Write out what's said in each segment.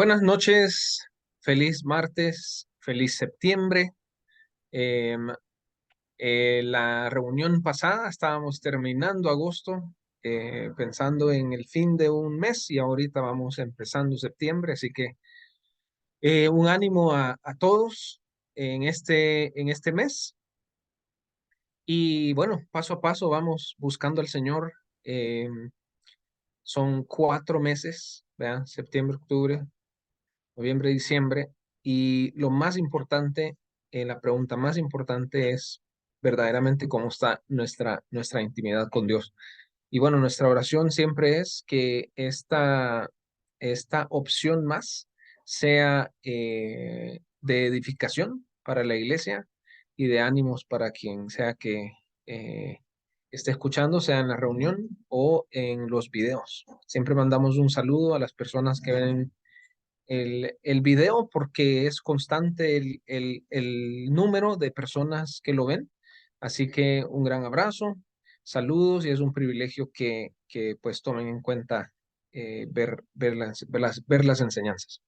Buenas noches, feliz martes, feliz septiembre. Em, la reunión pasada estábamos terminando agosto, pensando en el fin de un mes y ahorita vamos empezando septiembre, así que un ánimo a todos en este mes. Y bueno, paso a paso vamos buscando al Señor. Son 4 meses, ¿verdad? Septiembre, octubre, noviembre, diciembre. Y lo más importante, la pregunta más importante es verdaderamente cómo está nuestra intimidad con Dios. Y bueno, nuestra oración siempre es que esta opción más sea de edificación para la iglesia y de ánimos para quien sea que eh, esté escuchando, sea en la reunión o en los videos. Siempre mandamos un saludo a las personas que ven el video porque es constante el número de personas que lo ven. Así que un gran abrazo, saludos y es un privilegio que pues tomen en cuenta ver las enseñanzas.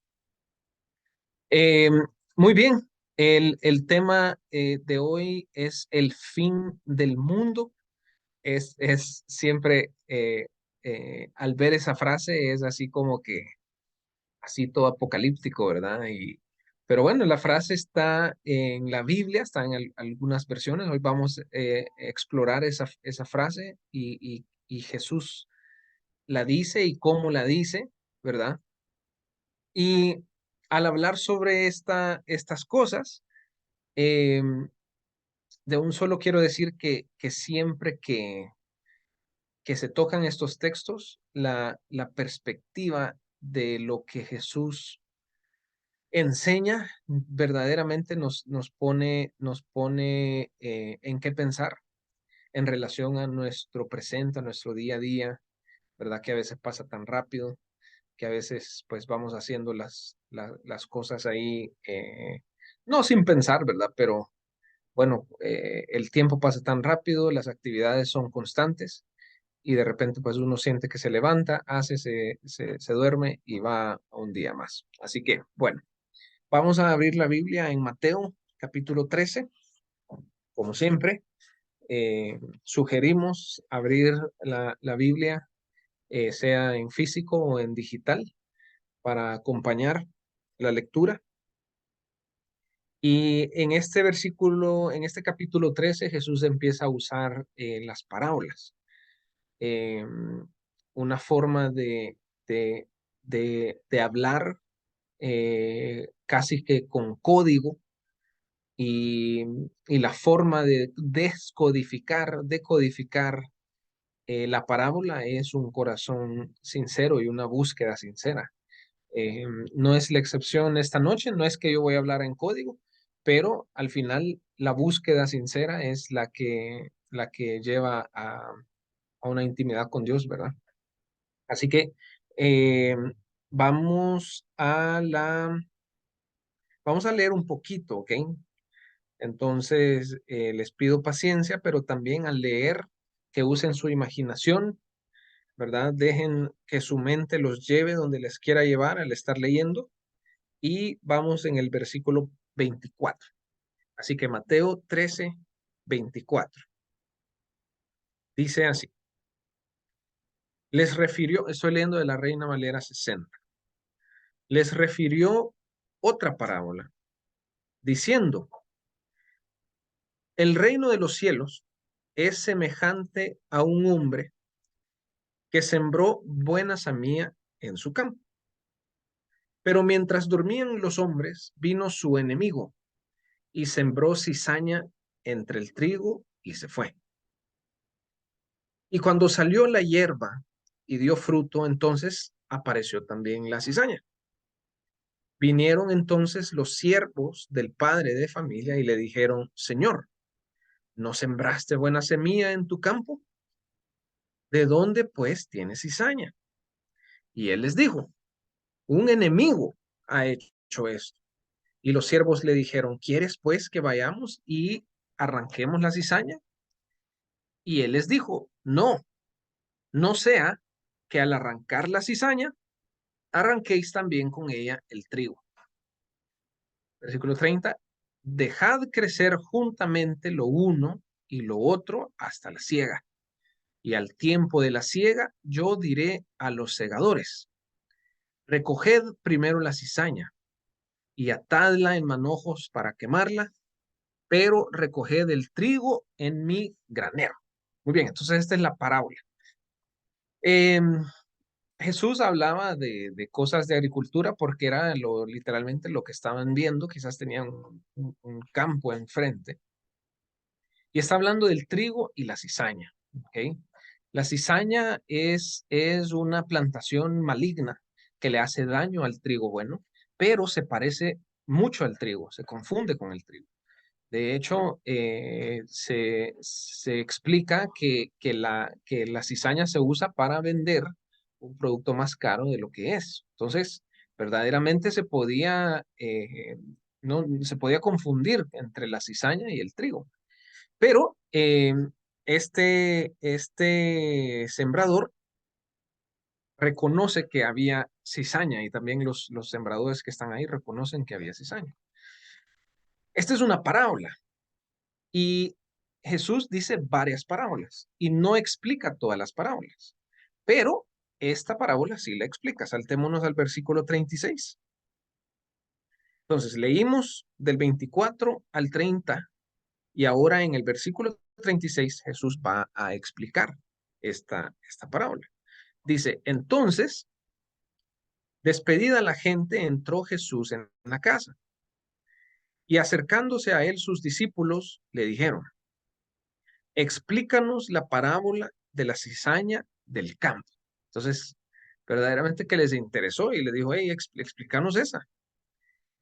Eh, Muy bien, el tema de hoy es el fin del mundo. Es siempre, al ver esa frase, es así como que así todo apocalíptico, ¿verdad? Pero bueno, la frase está en la Biblia, está en algunas versiones. Hoy vamos a explorar esa frase y Jesús la dice y cómo la dice, ¿verdad? Y al hablar sobre estas cosas, eh, de un solo quiero decir que siempre que se tocan estos textos, la perspectiva de lo que Jesús enseña verdaderamente nos pone en qué pensar en relación a nuestro presente, a nuestro día a día, ¿verdad? Que a veces pasa tan rápido, que a veces pues vamos haciendo las cosas ahí, no sin pensar, ¿verdad? Pero bueno, el tiempo pasa tan rápido, las actividades son constantes y de repente pues uno siente que se levanta, se duerme y va a un día más. Así que bueno. Vamos a abrir la Biblia en Mateo, capítulo 13. Como siempre, sugerimos abrir la Biblia, sea en físico o en digital, para acompañar la lectura. Y en este versículo, en este capítulo 13, Jesús empieza a usar las parábolas, eh, una forma de, de hablar casi que con código y, y la forma de decodificar la parábola es un corazón sincero y una búsqueda sincera. Eh, no es la excepción esta noche, no es que yo voy a hablar en código, pero al final la búsqueda sincera es la que lleva a una intimidad con Dios, ¿verdad? Así que eh, vamos vamos a leer un poquito, ¿ok? Entonces, les pido paciencia, pero también al leer, que usen su imaginación, ¿verdad? Dejen que su mente los lleve donde les quiera llevar al estar leyendo. Y vamos en el versículo 24. Así que Mateo 13, 24. Dice así. Estoy leyendo de la Reina Valera 60. Les refirió otra parábola, diciendo, el reino de los cielos es semejante a un hombre que sembró buena semilla en su campo. Pero mientras dormían los hombres, vino su enemigo y sembró cizaña entre el trigo y se fue. Y cuando salió la hierba y dio fruto, entonces apareció también la cizaña. Vinieron entonces los siervos del padre de familia y le dijeron, Señor, ¿no sembraste buena semilla en tu campo? ¿De dónde pues tienes cizaña? Y él les dijo, un enemigo ha hecho esto. Y los siervos le dijeron, ¿quieres pues que vayamos y arranquemos la cizaña? Y él les dijo, no, no sea que al arrancar la cizaña arranquéis también con ella el trigo. Versículo 30, dejad crecer juntamente lo uno y lo otro hasta la siega. Y al tiempo de la siega, yo diré a los segadores, recoged primero la cizaña y atadla en manojos para quemarla, pero recoged el trigo en mi granero. Muy bien, entonces esta es la parábola. Jesús hablaba de cosas de agricultura porque era literalmente lo que estaban viendo, quizás tenían un campo enfrente. Y está hablando del trigo y la cizaña. ¿Ok? La cizaña es una plantación maligna que le hace daño al trigo bueno, pero se parece mucho al trigo, se confunde con el trigo. De hecho, se explica que la cizaña se usa para vender un producto más caro de lo que es. Entonces, verdaderamente no, se podía confundir entre la cizaña y el trigo. Pero este sembrador reconoce que había cizaña y también los sembradores que están ahí reconocen que había cizaña. Esta es una parábola. Y Jesús dice varias parábolas y no explica todas las parábolas, pero esta parábola sí la explica. Saltémonos al versículo 36. Entonces, leímos del 24 al 30 y ahora en el versículo 36 Jesús va a explicar esta parábola. Dice, entonces, despedida la gente, entró Jesús en la casa y acercándose a él sus discípulos le dijeron, explícanos la parábola de la cizaña del campo. Entonces, verdaderamente que les interesó y le dijo, hey, explícanos esa.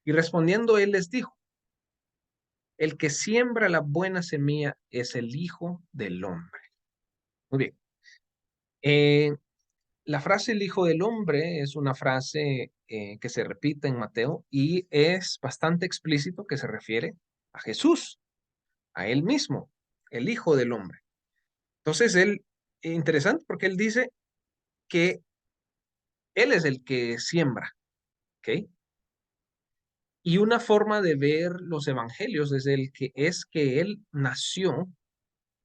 Y respondiendo él les dijo, el que siembra la buena semilla es el Hijo del Hombre. Muy bien. La frase el Hijo del Hombre es una frase que se repite en Mateo y es bastante explícito que se refiere a Jesús, a él mismo, el Hijo del Hombre. Entonces, interesante porque él dice que él es el que siembra, ¿ok? Y una forma de ver los evangelios es que él nació,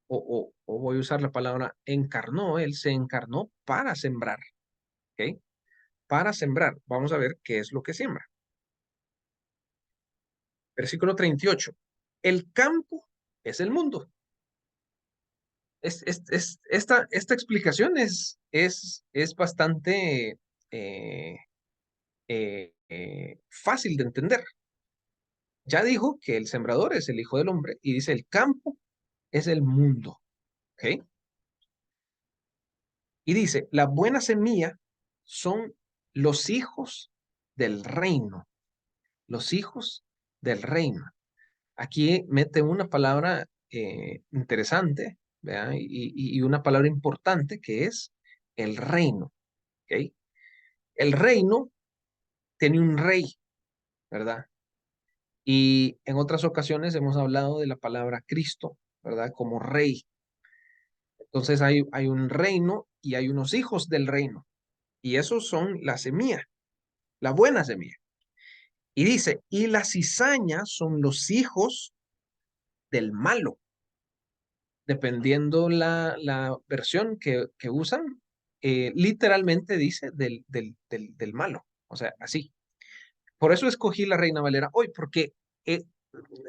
o voy a usar la palabra encarnó, él se encarnó para sembrar, ¿ok? Para sembrar. Vamos a ver qué es lo que siembra. Versículo 38. El campo es el mundo. Esta explicación es bastante eh, fácil de entender. Ya dijo que el sembrador es el Hijo del Hombre y dice el campo es el mundo. ¿Ok? Y dice, la buena semilla son los hijos del reino. Los hijos del reino. Aquí mete una palabra interesante, ¿verdad? Y una palabra importante que es el reino. ¿Ok? El reino tiene un rey, ¿verdad? Y en otras ocasiones hemos hablado de la palabra Cristo, ¿verdad? Como rey. Entonces hay un reino y hay unos hijos del reino. Y esos son la semilla, la buena semilla. Y dice, y la cizaña son los hijos del malo. Dependiendo la versión que usan, literalmente dice del malo. O sea, así. Por eso escogí la Reina Valera hoy, porque eh,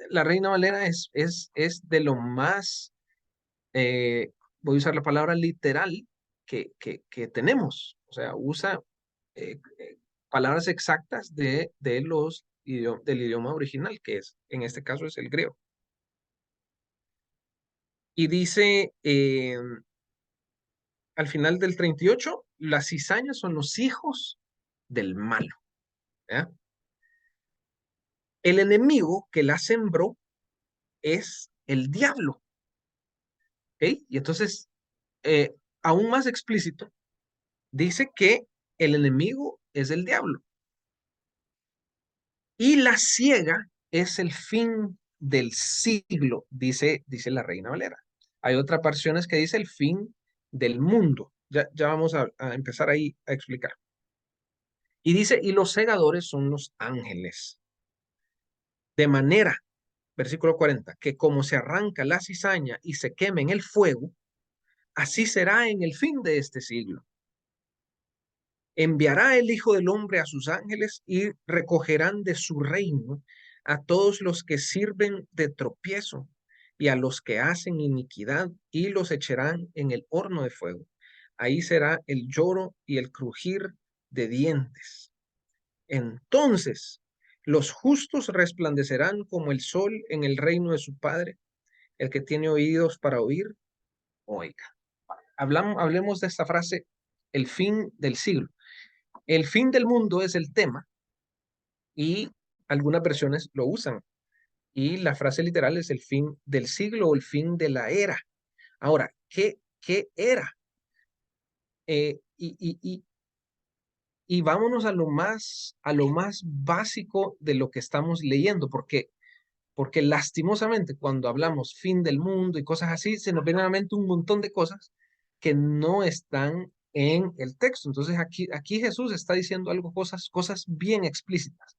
la Reina Valera es de lo más, voy a usar la palabra literal, que tenemos. O sea, usa palabras exactas del idioma original, que es, en este caso es el griego. Y dice al final del 38, las cizañas son los hijos del malo. ¿Ya? El enemigo que la sembró es el diablo. ¿Ok? Y entonces, eh, aún más explícito, dice que el enemigo es el diablo. Y la ciega es el fin del siglo, dice la Reina Valera. Hay otras versiones que dice el fin del mundo. Ya vamos a empezar ahí a explicar. Y dice, y los segadores son los ángeles. De manera, versículo 40, que como se arranca la cizaña y se quema en el fuego, así será en el fin de este siglo. Enviará el Hijo del Hombre a sus ángeles y recogerán de su reino a todos los que sirven de tropiezo y a los que hacen iniquidad y los echarán en el horno de fuego. Ahí será el lloro y el crujir de dientes. Entonces los justos resplandecerán como el sol en el reino de su Padre. El que tiene oídos para oír, oiga. Hablemos de esta frase, el fin del siglo. El fin del mundo es el tema y algunas versiones lo usan. Y la frase literal es el fin del siglo o el fin de la era. Ahora, ¿qué era? Eh, y, y, y, y vámonos a lo más básico de lo que estamos leyendo, porque lastimosamente cuando hablamos fin del mundo y cosas así, se nos viene a la mente un montón de cosas que no están en el texto. Entonces aquí Jesús está diciendo algo, cosas bien explícitas.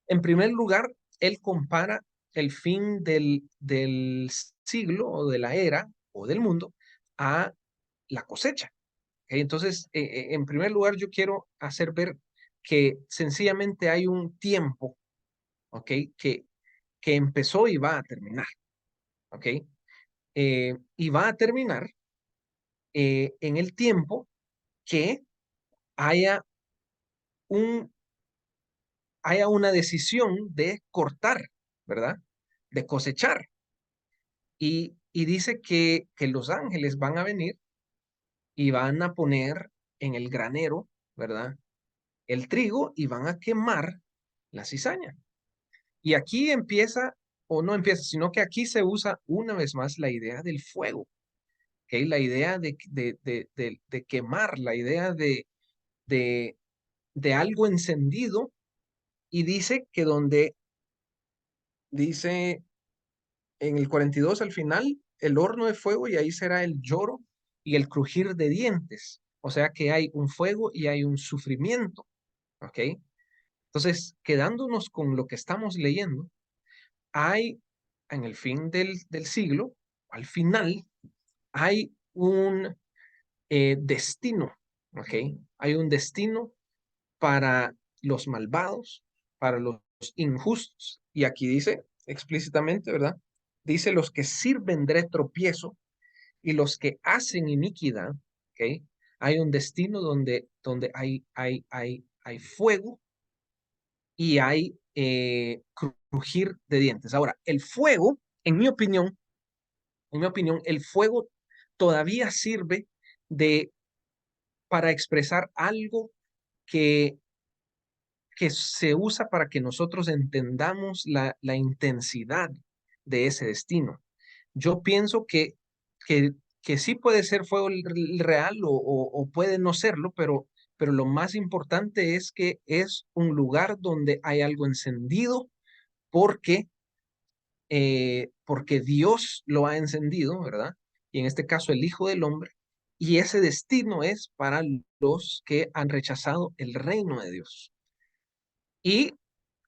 En primer lugar, él compara el fin del siglo o de la era o del mundo a la cosecha. ¿Ok? Entonces, en primer lugar, yo quiero hacer ver que sencillamente hay un tiempo, ¿ok? Que empezó y va a terminar, ¿ok? Y va a terminar en el tiempo que haya un, haya una decisión de cortar, ¿verdad? De cosechar. Y dice que los ángeles van a venir y van a poner en el granero, ¿verdad? El trigo y van a quemar la cizaña. Y aquí empieza, o no empieza, sino que aquí se usa una vez más la idea del fuego, ¿ok? La idea de quemar, la idea de, de algo encendido. Y dice que dice en el 42 al final, el horno de fuego y ahí será el lloro y el crujir de dientes. O sea que hay un fuego y hay un sufrimiento, ¿ok? Entonces, quedándonos con lo que estamos leyendo, hay en el fin del siglo, al final, hay un destino, ¿ok? Hay un destino para los malvados, para los injustos. Y aquí dice explícitamente, ¿verdad? Dice los que sirven de tropiezo y los que hacen iniquidad, ¿ok? Hay un destino donde hay fuego y hay crujir de dientes. Ahora, el fuego, en mi opinión, el fuego todavía sirve de, para expresar algo que que se usa para que nosotros entendamos la intensidad de ese destino. Yo pienso que, que sí puede ser fuego real o puede no serlo, pero lo más importante es que es un lugar donde hay algo encendido porque, porque Dios lo ha encendido, ¿verdad? Y en este caso el Hijo del Hombre. Y ese destino es para los que han rechazado el reino de Dios. Y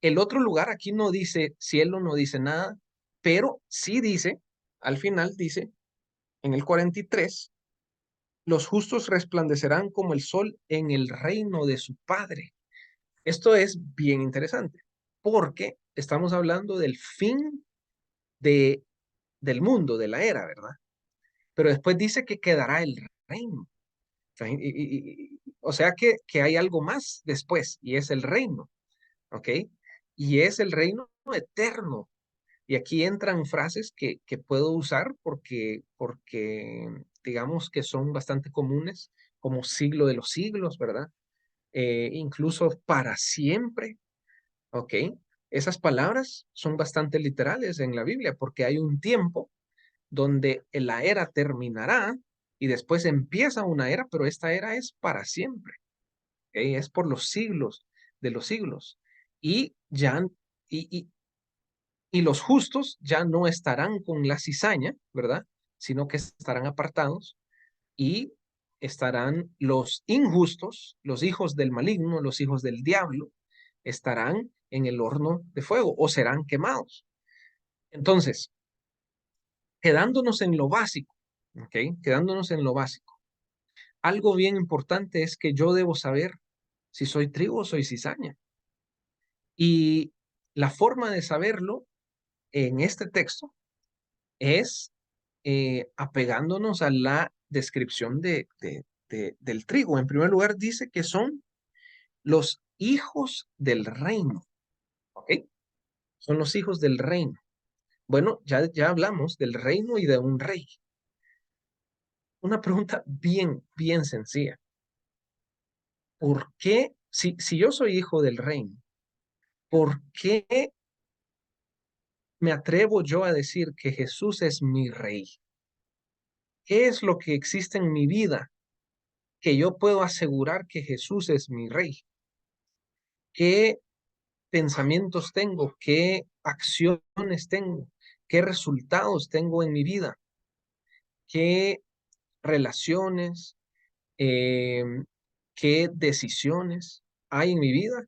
el otro lugar aquí no dice cielo, no dice nada, pero sí dice, al final dice, en el 43, los justos resplandecerán como el sol en el reino de su Padre. Esto es bien interesante, porque estamos hablando del fin de, del mundo, de la era, ¿verdad? Pero después dice que quedará el reino. O sea que hay algo más después, y es el reino, ¿ok? Y es el reino eterno. Y aquí entran frases que puedo usar porque digamos que son bastante comunes, como siglo de los siglos, ¿verdad? Incluso para siempre, ¿ok? Esas palabras son bastante literales en la Biblia porque hay un tiempo donde la era terminará y después empieza una era, pero esta era es para siempre, ¿ok? Es por los siglos de los siglos. Y ya, y, y los justos ya no estarán con la cizaña, ¿verdad? Sino que estarán apartados y estarán los injustos, los hijos del maligno, los hijos del diablo, estarán en el horno de fuego o serán quemados. Entonces, quedándonos en lo básico, ¿ok? Quedándonos en lo básico. Algo bien importante es que yo debo saber si soy trigo o soy cizaña. Y la forma de saberlo en este texto es apegándonos a la descripción del trigo. En primer lugar, dice que son los hijos del reino, ¿ok? Son los hijos del reino. Bueno, ya hablamos del reino y de un rey. Una pregunta bien sencilla. ¿Por qué, si yo soy hijo del reino, por qué me atrevo yo a decir que Jesús es mi rey? ¿Qué es lo que existe en mi vida que yo puedo asegurar que Jesús es mi rey? ¿Qué pensamientos tengo? ¿Qué acciones tengo? ¿Qué resultados tengo en mi vida? ¿Qué relaciones? ¿Qué decisiones hay en mi vida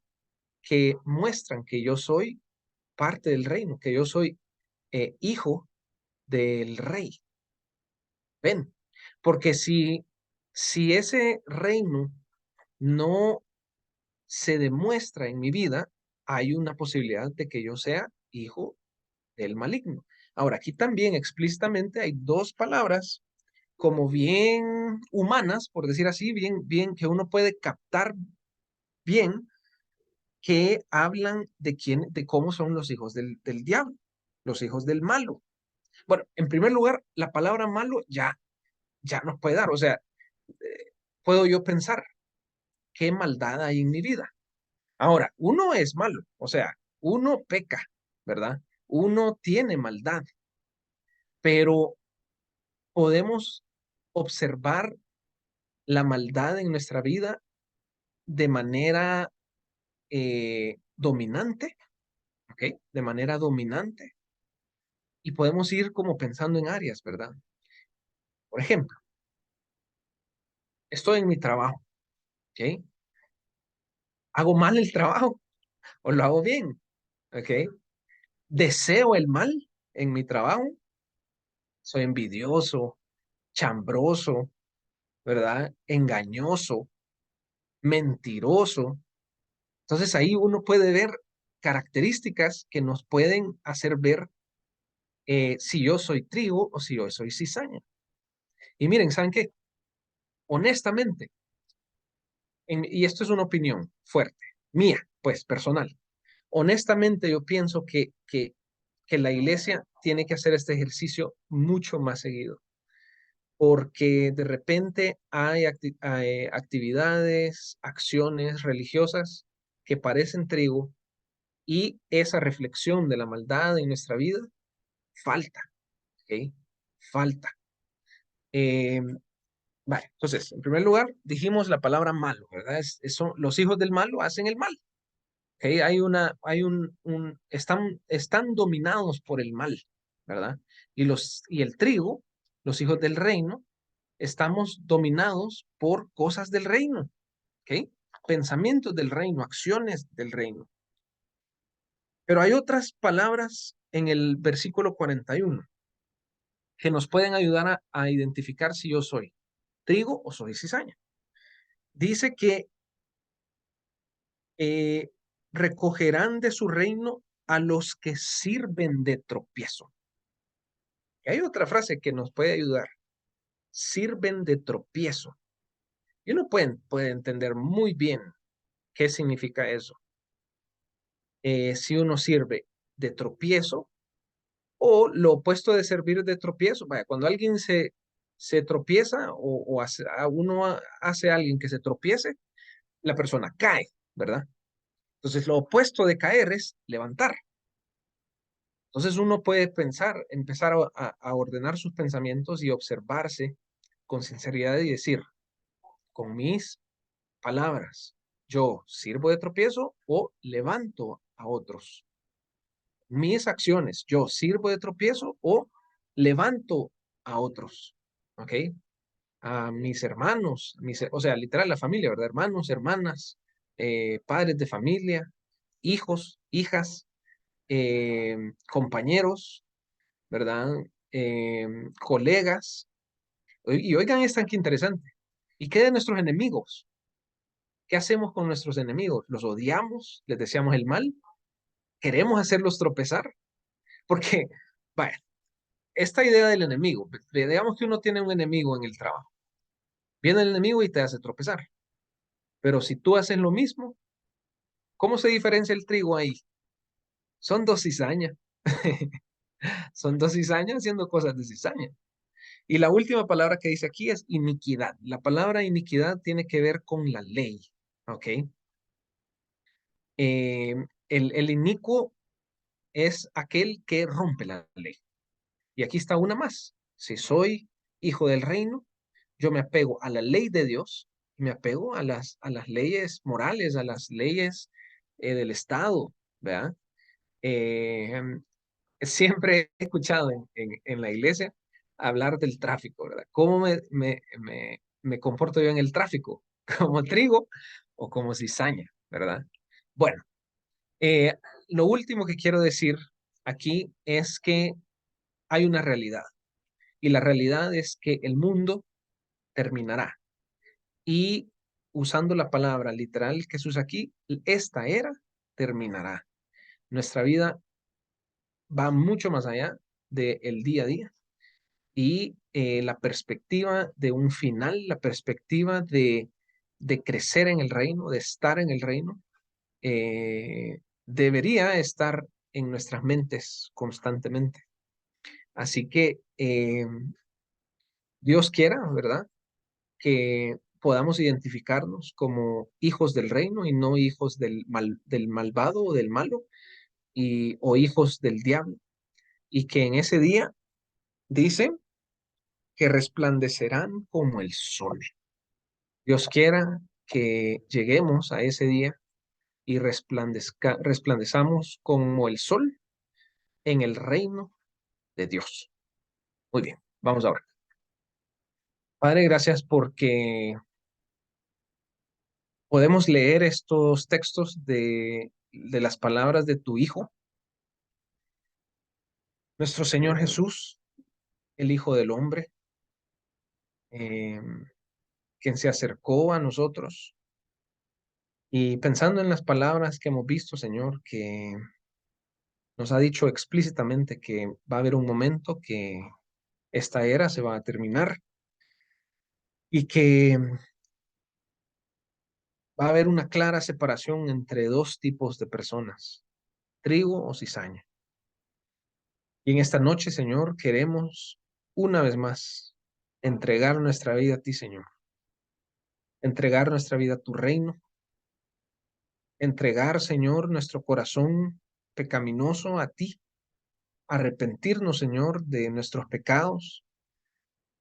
que muestran que yo soy parte del reino, que yo soy hijo del rey? Ven, porque si ese reino no se demuestra en mi vida, hay una posibilidad de que yo sea hijo del maligno. Ahora, aquí también explícitamente hay dos palabras como bien humanas, por decir así, bien que uno puede captar bien, que hablan de cómo son los hijos del diablo, los hijos del malo. Bueno, en primer lugar, la palabra malo ya nos puede dar, o sea, puedo yo pensar qué maldad hay en mi vida. Ahora, uno es malo, o sea, uno peca, ¿verdad? Uno tiene maldad, pero podemos observar la maldad en nuestra vida de manera dominante, ¿ok? De manera dominante. Y podemos ir como pensando en áreas, ¿verdad? Por ejemplo, estoy en mi trabajo, ¿ok? ¿Hago mal el trabajo o lo hago bien? ¿Ok? ¿Deseo el mal en mi trabajo? Soy envidioso, chambroso, ¿verdad? Engañoso, mentiroso. Entonces ahí uno puede ver características que nos pueden hacer ver si yo soy trigo o si yo soy cizaña. Y miren, ¿saben qué? Honestamente, y esto es una opinión fuerte, mía, pues personal. Honestamente, yo pienso que la iglesia tiene que hacer este ejercicio mucho más seguido, porque de repente hay actividades, acciones religiosas que parecen trigo y esa reflexión de la maldad en nuestra vida falta, ¿ok? Falta. Eh, vale, entonces, en primer lugar, dijimos la palabra malo, ¿verdad? Los hijos del malo hacen el mal. ¿Ok? Están dominados por el mal, ¿verdad? Y el trigo, los hijos del reino, estamos dominados por cosas del reino, ¿ok? Pensamientos del reino, acciones del reino. Pero hay otras palabras en el versículo 41 que nos pueden ayudar a identificar si yo soy trigo o soy cizaña. Dice que eh, recogerán de su reino a los que sirven de tropiezo. Y hay otra frase que nos puede ayudar. Sirven de tropiezo. Y uno puede entender muy bien qué significa eso. Si uno sirve de tropiezo o lo opuesto de servir de tropiezo. Vaya, cuando alguien se tropieza o hace a alguien que se tropiece, la persona cae, ¿verdad? Entonces, lo opuesto de caer es levantar. Entonces, uno puede empezar a ordenar sus pensamientos y observarse con sinceridad y decir, con mis palabras, yo sirvo de tropiezo o levanto a otros. Mis acciones, yo sirvo de tropiezo o levanto a otros. ¿Ok? a mis hermanos, o sea, literal la familia, ¿verdad? Hermanos, hermanas, padres de familia, hijos, hijas, compañeros, ¿verdad? Colegas. Y oigan esta que interesante. ¿Y qué de nuestros enemigos? ¿Qué hacemos con nuestros enemigos? ¿Los odiamos? ¿Les deseamos el mal? ¿Queremos hacerlos tropezar? Porque, vaya, esta idea del enemigo, digamos que uno tiene un enemigo en el trabajo. Viene el enemigo y te hace tropezar. Pero si tú haces lo mismo, ¿cómo se diferencia el trigo ahí? Son dos cizañas. Son dos cizañas haciendo cosas de cizaña. Y la última palabra que dice aquí es iniquidad. La palabra iniquidad tiene que ver con la ley. ¿Ok? El inicuo es aquel que rompe la ley. Y aquí está una más. Si soy hijo del reino, yo me apego a la ley de Dios, me apego a las leyes morales, a las leyes del Estado, ¿verdad? Eh, Siempre he escuchado en la iglesia hablar del tráfico, ¿verdad? ¿Cómo me comporto yo en el tráfico? ¿Como trigo o como cizaña, ¿verdad? Bueno, eh, lo último que quiero decir aquí es que hay una realidad y la realidad es que el mundo terminará. Y usando la palabra literal que se usa aquí, esta era terminará. Nuestra vida va mucho más allá del día a día y la perspectiva de un final, la perspectiva de crecer en el reino, de estar en el reino, debería estar en nuestras mentes constantemente. Así que Dios quiera, ¿verdad? Que podamos identificarnos como hijos del reino y no hijos del malvado o del malo o hijos del diablo. Y que en ese día dice que resplandecerán como el sol. Dios quiera que lleguemos a ese día y resplandezamos como el sol en el reino de Dios. Muy bien, vamos ahora. Padre, gracias porque podemos leer estos textos de las palabras de tu Hijo, nuestro Señor Jesús, el Hijo del Hombre, eh, quien se acercó a nosotros. Y pensando en las palabras que hemos visto, Señor, que nos ha dicho explícitamente que va a haber un momento que esta era se va a terminar y que va a haber una clara separación entre dos tipos de personas, trigo o cizaña. Y en esta noche, Señor, queremos una vez más entregar nuestra vida a ti, Señor. Entregar nuestra vida a tu reino. Entregar, Señor, nuestro corazón pecaminoso a ti. Arrepentirnos, Señor, de nuestros pecados,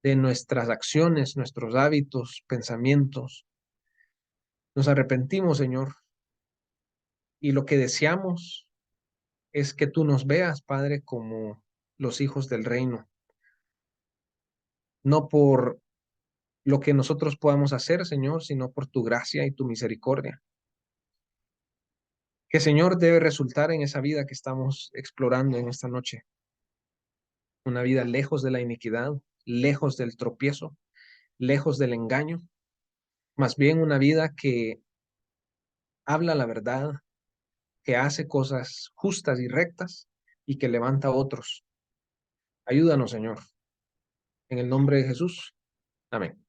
de nuestras acciones, nuestros hábitos, pensamientos. Nos arrepentimos, Señor, y lo que deseamos es que tú nos veas, Padre, como los hijos del reino, no por lo que nosotros podamos hacer, Señor, sino por tu gracia y tu misericordia. Que, Señor, debe resultar en esa vida que estamos explorando en esta noche, una vida lejos de la iniquidad, lejos del tropiezo, lejos del engaño, más bien una vida que habla la verdad, que hace cosas justas y rectas y que levanta a otros. Ayúdanos, Señor, en el nombre de Jesús. Amén.